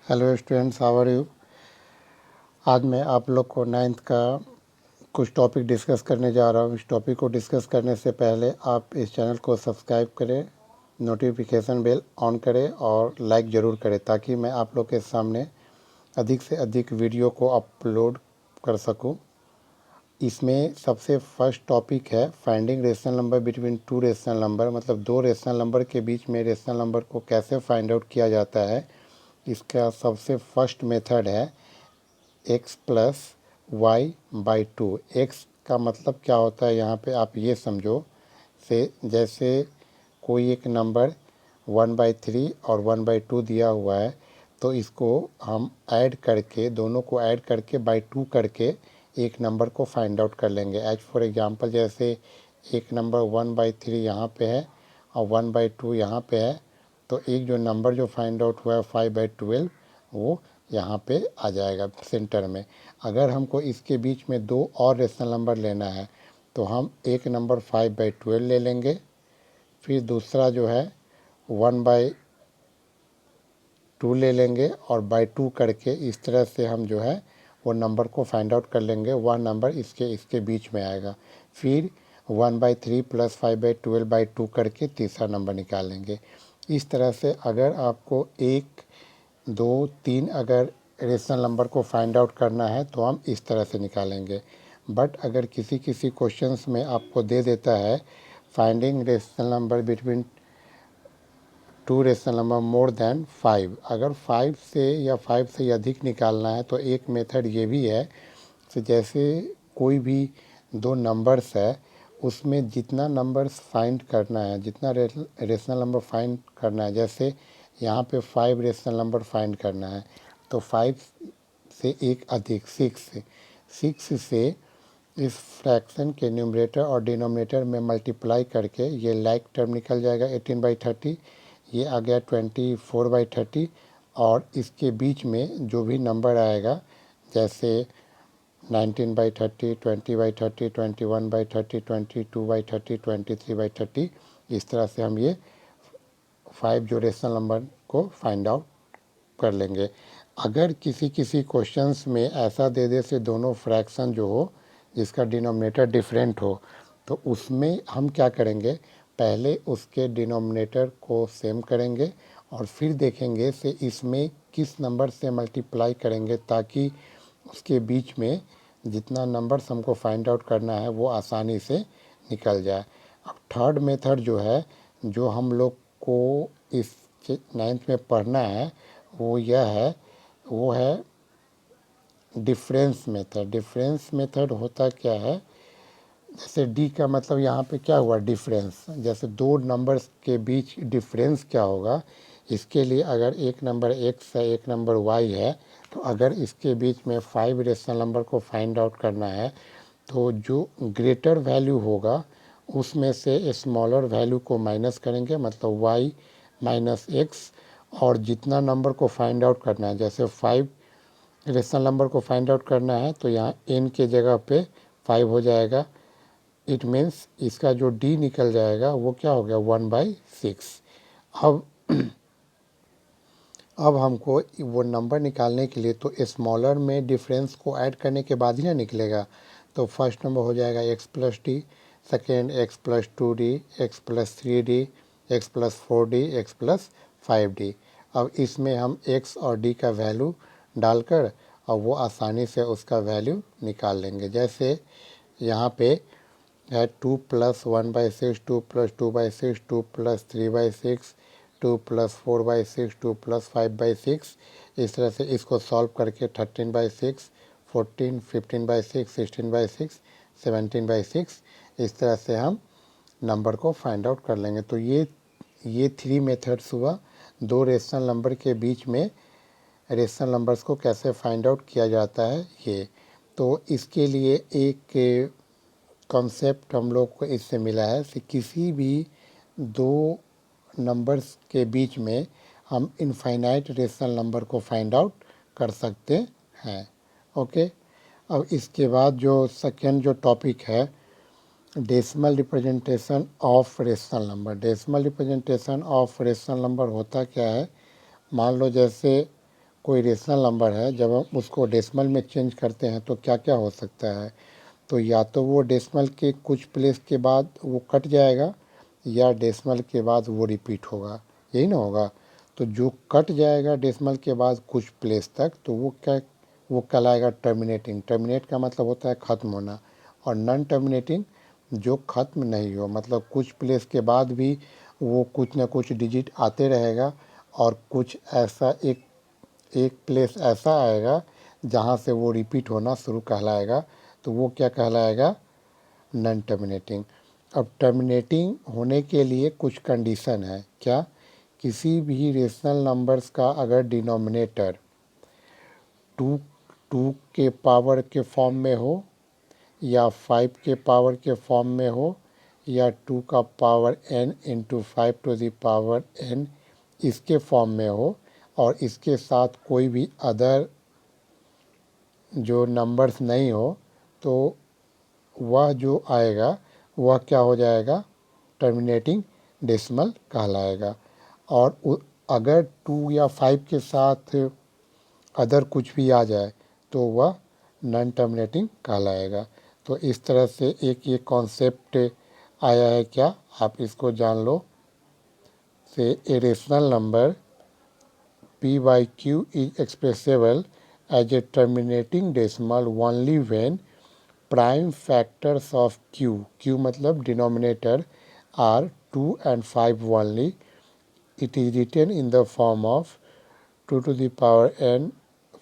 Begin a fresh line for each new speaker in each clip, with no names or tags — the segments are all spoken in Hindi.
Hello students, how are you. आज मैं आप लोग को नाइन्थ का कुछ टॉपिक डिस्कस करने जा रहा हूँ। इस टॉपिक को डिस्कस करने से पहले आप इस चैनल को सब्सक्राइब करें, नोटिफिकेशन बेल ऑन करें और लाइक ज़रूर करें ताकि मैं आप लोग के सामने अधिक से अधिक वीडियो को अपलोड कर सकूँ। इसमें सबसे फर्स्ट टॉपिक है finding rational number between two rational number, मतलब दो रेशनल नंबर के बीच में रेशनल नंबर को कैसे फाइंड आउट किया जाता है। इसका सबसे फर्स्ट मेथड है x plus y by two. X का मतलब क्या होता है यहाँ पे आप ये समझो से जैसे कोई एक नंबर 1/3 और 1/2 दिया हुआ है, तो इसको हम ऐड करके, दोनों को ऐड करके बाई 2 करके एक नंबर को फाइंड आउट कर लेंगे। एज फॉर एग्जांपल, जैसे एक नंबर 1/3 यहाँ पे है और 1/2 यहाँ पे है, तो एक जो नंबर जो फाइंड आउट हुआ है 5/12 वो यहाँ पे आ जाएगा सेंटर में। अगर हमको इसके बीच में दो और रेशनल नंबर लेना है तो हम एक नंबर 5/12 ले लेंगे, फिर दूसरा जो है 1/2 ले लेंगे और बाई 2 करके इस तरह से हम जो है वो नंबर को फाइंड आउट कर लेंगे। वह नंबर इसके बीच में आएगा। फिर 1/3 प्लस 5/12/2 करके तीसरा नंबर निकालेंगे। इस तरह से अगर आपको 1, 2, 3 अगर रेशनल नंबर को फाइंड आउट करना है तो हम इस तरह से निकालेंगे। बट अगर किसी किसी क्वेश्चंस में आपको दे देता है finding rational number between two rational number more than 5, अगर 5 से या 5 से अधिक निकालना है तो एक मेथड ये भी है कि जैसे कोई भी दो नंबर्स है उसमें जितना नंबर्स फाइंड करना है, जितना रेशनल नंबर फाइंड करना है, जैसे यहाँ पे 5 रेशनल नंबर फाइंड करना है तो 5 से एक अधिक 6 से इस फ्रैक्शन के न्यूमरेटर और डिनोमिनेटर में मल्टीप्लाई करके ये लाइक टर्म निकल जाएगा 18/30, ये आ गया 24/30 और इसके बीच में जो भी नंबर आएगा जैसे 19/30, 20/30, 21/30, 22/30, 23/30, इस तरह से हम ये 5 जो रेशनल नंबर को फाइंड आउट कर लेंगे। अगर किसी किसी क्वेश्चंस में ऐसा दे दे से दोनों फ्रैक्शन जो हो जिसका डिनोमिनेटर डिफरेंट हो, तो उसमें हम क्या करेंगे, पहले उसके डिनोमिनेटर को सेम करेंगे और फिर देखेंगे से इसमें किस नंबर से मल्टीप्लाई करेंगे ताकि उसके बीच में जितना नंबर्स हमको फाइंड आउट करना है वो आसानी से निकल जाए। अब थर्ड मेथड जो है, जो हम लोग को इस 9th में पढ़ना है, वो है डिफरेंस मेथड। डिफरेंस मेथड होता क्या है, जैसे डी का मतलब यहाँ पे क्या हुआ, डिफरेंस। जैसे दो नंबर्स के बीच डिफरेंस क्या होगा, इसके लिए अगर एक नंबर x है एक नंबर y है, तो अगर इसके बीच में 5 रेशनल नंबर को फाइंड आउट करना है तो जो ग्रेटर वैल्यू होगा उसमें से स्मॉलर वैल्यू को माइनस करेंगे, मतलब y माइनस एक्स, और जितना नंबर को फाइंड आउट करना है, जैसे 5 रेशनल नंबर को फाइंड आउट करना है तो यहाँ n के जगह पे 5 हो जाएगा। इट मीन्स इसका जो d निकल जाएगा वो क्या हो गया, 1/6। अब हमको वो नंबर निकालने के लिए तो स्मॉलर में डिफरेंस को ऐड करने के बाद ही ना निकलेगा। तो फर्स्ट नंबर हो जाएगा x plus D, second x plus 2d, x plus 3d, x plus 4d, x plus 5d। अब इसमें हम x और d का वैल्यू डालकर और वो आसानी से उसका वैल्यू निकाल लेंगे। जैसे यहाँ पे है 2 plus 1/6, 2 plus 2/6, 2 plus 3/6, 2 plus 4/6, 2 plus 5/6। इस तरह से इसको सॉल्व करके 13/6, 14, 15/6, 16/6, 17/6, इस तरह से हम नंबर को फाइंड आउट कर लेंगे। तो ये 3 मेथड्स हुआ दो रेशनल नंबर के बीच में रेशनल नंबर्स को कैसे फाइंड आउट किया जाता है ये। तो इसके लिए एक कॉन्सेप्ट हम लोग को इससे मिला है कि किसी भी दो नंबर्स के बीच में हम इनफाइनाइट रेशनल नंबर को फाइंड आउट कर सकते हैं। ओके, अब इसके बाद जो सेकेंड जो टॉपिक है, decimal representation of rational number. Decimal representation of rational number होता क्या है, मान लो जैसे कोई रेशनल नंबर है, जब हम उसको डेसिमल में चेंज करते हैं तो क्या क्या हो सकता है? तो या तो वो डेसिमल के कुछ प्लेस के बाद वो कट जाएगा, या डेसिमल के बाद वो रिपीट होगा, यही ना होगा। तो जो कट जाएगा डेसिमल के बाद कुछ प्लेस तक, तो वो कहलाएगा टर्मिनेटिंग। टर्मिनेट का मतलब होता है ख़त्म होना। और नॉन टर्मिनेटिंग जो ख़त्म नहीं हो, मतलब कुछ प्लेस के बाद भी वो कुछ ना कुछ डिजिट आते रहेगा, और कुछ ऐसा एक एक प्लेस ऐसा आएगा जहाँ से वो रिपीट होना शुरू कहलाएगा, तो वो क्या कहलाएगा? Non terminating. अब टर्मिनेटिंग होने के लिए कुछ कंडीशन है। क्या? किसी भी रेशनल नंबर्स का अगर डिनोमिनेटर टू टू के पावर के फॉर्म में हो, या 5 के पावर के फॉर्म में हो, या 2 का power n into 5 to the power n इसके फॉर्म में हो, और इसके साथ कोई भी अदर जो नंबर्स नहीं हो, तो वह जो आएगा वह क्या हो जाएगा? टर्मिनेटिंग डेसिमल कहलाएगा। और अगर 2 या 5 के साथ अदर कुछ भी आ जाए तो वह नॉन टर्मिनेटिंग कहलाएगा। तो इस तरह से एक ये कॉन्सेप्ट आया है। क्या आप इसको जान लो? से ए rational number p by q is expressible as a terminating decimal only when prime factors of q मतलब denominator are 2 and 5 only. It is written in the form of 2 to the power n,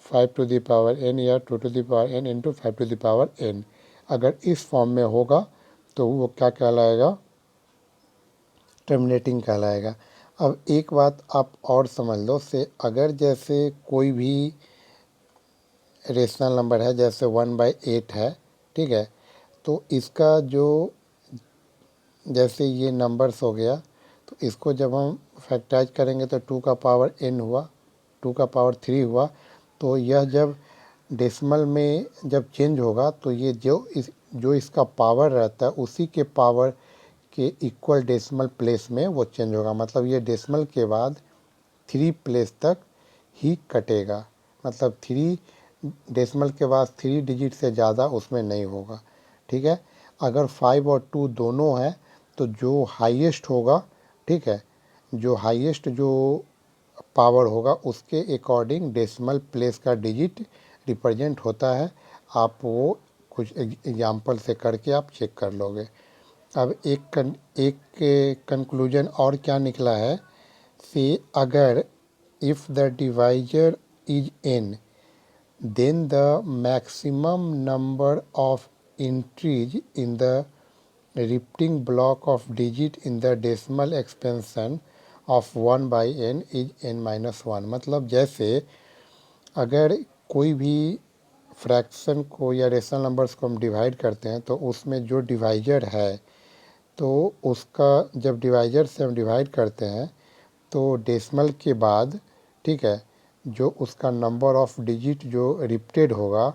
5 to the power n, या 2 to the power n into 5 to the power n। अगर इस फॉर्म में होगा तो वो क्या कहलाएगा? टर्मिनेटिंग कहलाएगा। अब एक बात आप और समझ लो, से अगर जैसे कोई भी रेशनल नंबर है, जैसे 1/8 है, ठीक है, तो इसका जो जैसे ये नंबर्स हो गया, तो इसको जब हम फैक्टराइज करेंगे तो 2 का पावर n हुआ, 2 का पावर 3 हुआ। तो यह जब डेसिमल में जब चेंज होगा तो ये जो इसका पावर रहता है उसी के पावर के इक्वल डेसिमल प्लेस में वो चेंज होगा। मतलब ये डेसिमल के बाद 3 प्लेस तक ही कटेगा। मतलब 3 डेसिमल के बाद 3 डिजिट से ज़्यादा उसमें नहीं होगा, ठीक है। अगर 5 और 2 दोनों हैं तो जो हाईएस्ट होगा, ठीक है, जो हाईएस्ट जो पावर होगा उसके अकॉर्डिंग डेसिमल प्लेस का डिजिट रिप्रेजेंट होता है। आप वो कुछ एग्जाम्पल से करके आप चेक कर लोगे। अब एक कंक्लूजन और क्या निकला है से अगर if the divisor is n, then the maximum number of entries in the repeating block of digit in the decimal expansion of 1 by n is n-1। मतलब जैसे अगर कोई भी फ्रैक्शन को या रेशनल नंबर्स को हम डिवाइड करते हैं तो उसमें जो डिवाइजर है, तो उसका जब डिवाइजर से हम डिवाइड करते हैं तो डेसिमल के बाद, ठीक है, जो उसका नंबर ऑफ डिजिट जो रिपीटेड होगा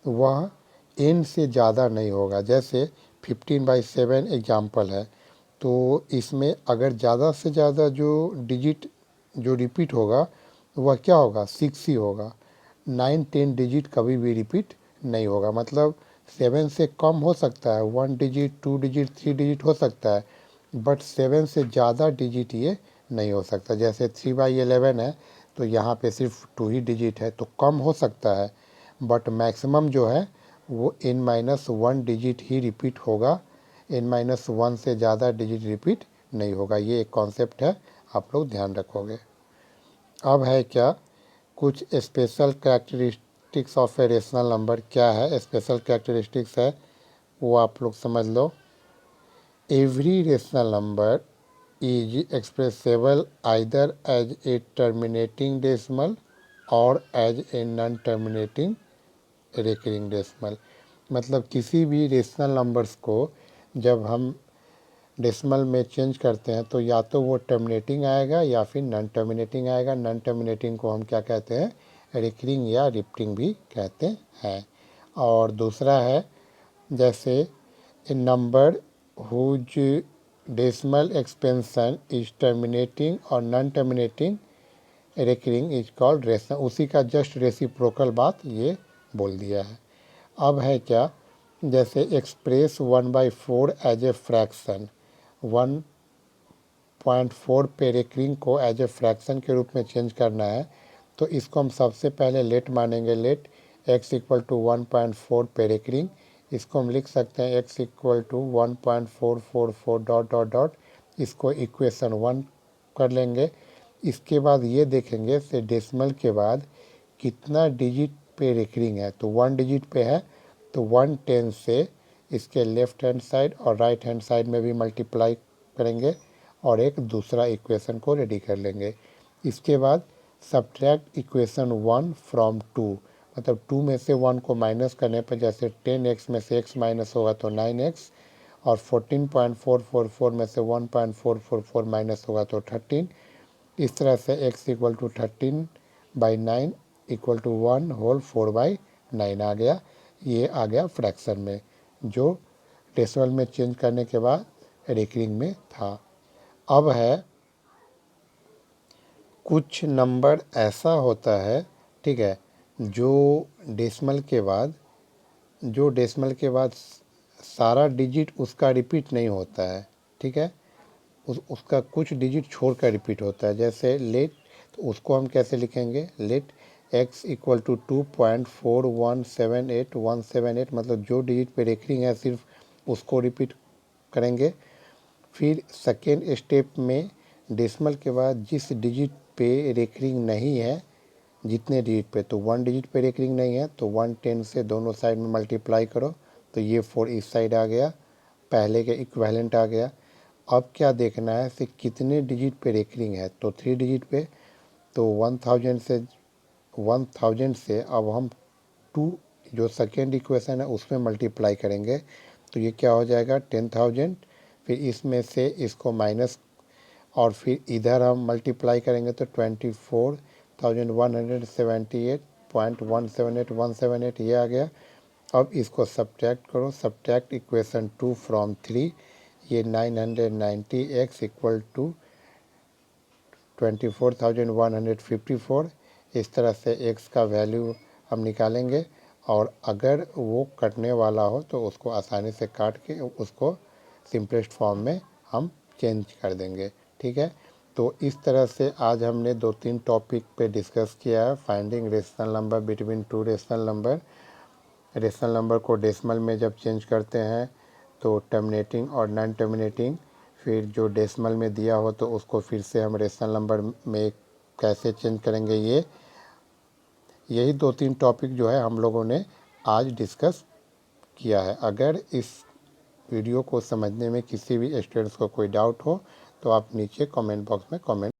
वह n से ज़्यादा नहीं होगा। जैसे 15/7 एग्जाम्पल है, तो इसमें अगर ज़्यादा से ज़्यादा जो डिजिट जो रिपीट होगा वह क्या होगा? 6 ही होगा। 9-10 डिजिट कभी भी रिपीट नहीं होगा। मतलब 7 से कम हो सकता है, 1 डिजिट, 2 डिजिट, 3 डिजिट हो सकता है, बट 7 से ज़्यादा डिजिट ये नहीं हो सकता। जैसे 3/11 है तो यहाँ पे सिर्फ 2 ही डिजिट है, तो कम हो सकता है, बट मैक्सिमम जो है वो n-1 डिजिट ही रिपीट होगा। n-1 से ज़्यादा डिजिट रिपीट नहीं होगा। ये एक कॉन्सेप्ट है, आप लोग ध्यान रखोगे। अब है क्या कुछ special characteristics of a rational number. क्या है स्पेशल कैरेक्टरिस्टिक्स है वो आप लोग समझ लो। Every rational number is expressible either as a terminating decimal or as a non-terminating recurring decimal। मतलब किसी भी रेशनल नंबर्स को जब हम डेसिमल में चेंज करते हैं तो या तो वो टर्मिनेटिंग आएगा या फिर नॉन टर्मिनेटिंग आएगा। नॉन टर्मिनेटिंग को हम क्या कहते हैं? रिकरिंग या रिपीटिंग भी कहते हैं। और दूसरा है जैसे a number whose decimal expansion is terminating or non-terminating recurring is called rational, उसी का जस्ट रेसिप्रोकल बात ये बोल दिया है। अब है क्या, जैसे एक्सप्रेस 1/4 एज ए फ्रैक्शन, 1.4 पे रिकरिंग को एज ए फ्रैक्शन के रूप में चेंज करना है, तो इसको हम सबसे पहले लेट मानेंगे, लेट x इक्वल टू 1.4 पे रिकरिंग। इसको हम लिख सकते हैं x equal to 1.444 dot dot dot, इसको इक्वेशन 1 कर लेंगे। इसके बाद ये देखेंगे से डेसिमल के बाद कितना डिजिट पे रिकरिंग है, तो 1 डिजिट पे है, तो 110 से इसके लेफ्ट हैंड साइड और राइट हैंड साइड में भी मल्टीप्लाई करेंगे और एक दूसरा इक्वेशन को रेडी कर लेंगे। इसके बाद सब्ट्रैक्ट इक्वेशन 1 फ्रॉम 2, मतलब 2 में से 1 को माइनस करने पर जैसे 10x में से x माइनस होगा तो 9x, और 14.444 में से 1.444 माइनस होगा तो 13। इस तरह से x equal to 13/9 equal to 1 whole 4/9 आ गया। ये आ गया फ्रैक्शन में, जो डेसिमल में चेंज करने के बाद रिकरिंग में था। अब है कुछ नंबर ऐसा होता है, ठीक है, जो डेसिमल के बाद सारा डिजिट उसका रिपीट नहीं होता है, ठीक है, उसका कुछ डिजिट छोड़कर रिपीट होता है। जैसे लेट, तो उसको हम कैसे लिखेंगे, लेट x इक्वल टू 2.4178178, मतलब जो डिजिट पे रिकरिंग है सिर्फ उसको रिपीट करेंगे। फिर सेकेंड स्टेप में डेसिमल के बाद जिस डिजिट पे रिकरिंग नहीं है, जितने डिजिट पे, तो 1 डिजिट पे रिकरिंग नहीं है तो 110 से दोनों साइड में मल्टीप्लाई करो, तो ये 4 इस साइड आ गया, पहले के इक्विवेलेंट आ गया। अब क्या देखना है कि कितने डिजिट पे रिकरिंग है, तो 3 डिजिट पे, तो 1000 से अब हम 2 जो सेकेंड इक्वेशन है उसमें मल्टीप्लाई करेंगे, तो ये क्या हो जाएगा 10,000। फिर इसमें से इसको माइनस और फिर इधर हम मल्टीप्लाई करेंगे तो 24,178.178178 ये आ गया। अब इसको सब्ट्रैक्ट करो, सब्ट्रैक्ट इक्वेशन 2 फ्रॉम 3, ये 990x इक्वल टू 24,154। इस तरह से x का वैल्यू हम निकालेंगे, और अगर वो कटने वाला हो तो उसको आसानी से काट के उसको सिंपलेस्ट फॉर्म में हम चेंज कर देंगे, ठीक है। तो इस तरह से आज हमने 2-3 टॉपिक पे डिस्कस किया है। Finding rational number between 2 rational number को डेसिमल में जब चेंज करते हैं तो टर्मिनेटिंग और नॉन टर्मिनेटिंग, फिर जो डेसिमल में दिया हो तो उसको फिर से हम रेशनल नंबर में कैसे चेंज करेंगे, यही 2-3 टॉपिक जो है हम लोगों ने आज डिस्कस किया है। अगर इस वीडियो को समझने में किसी भी स्टूडेंट्स को कोई डाउट हो तो आप नीचे कमेंट बॉक्स में कमेंट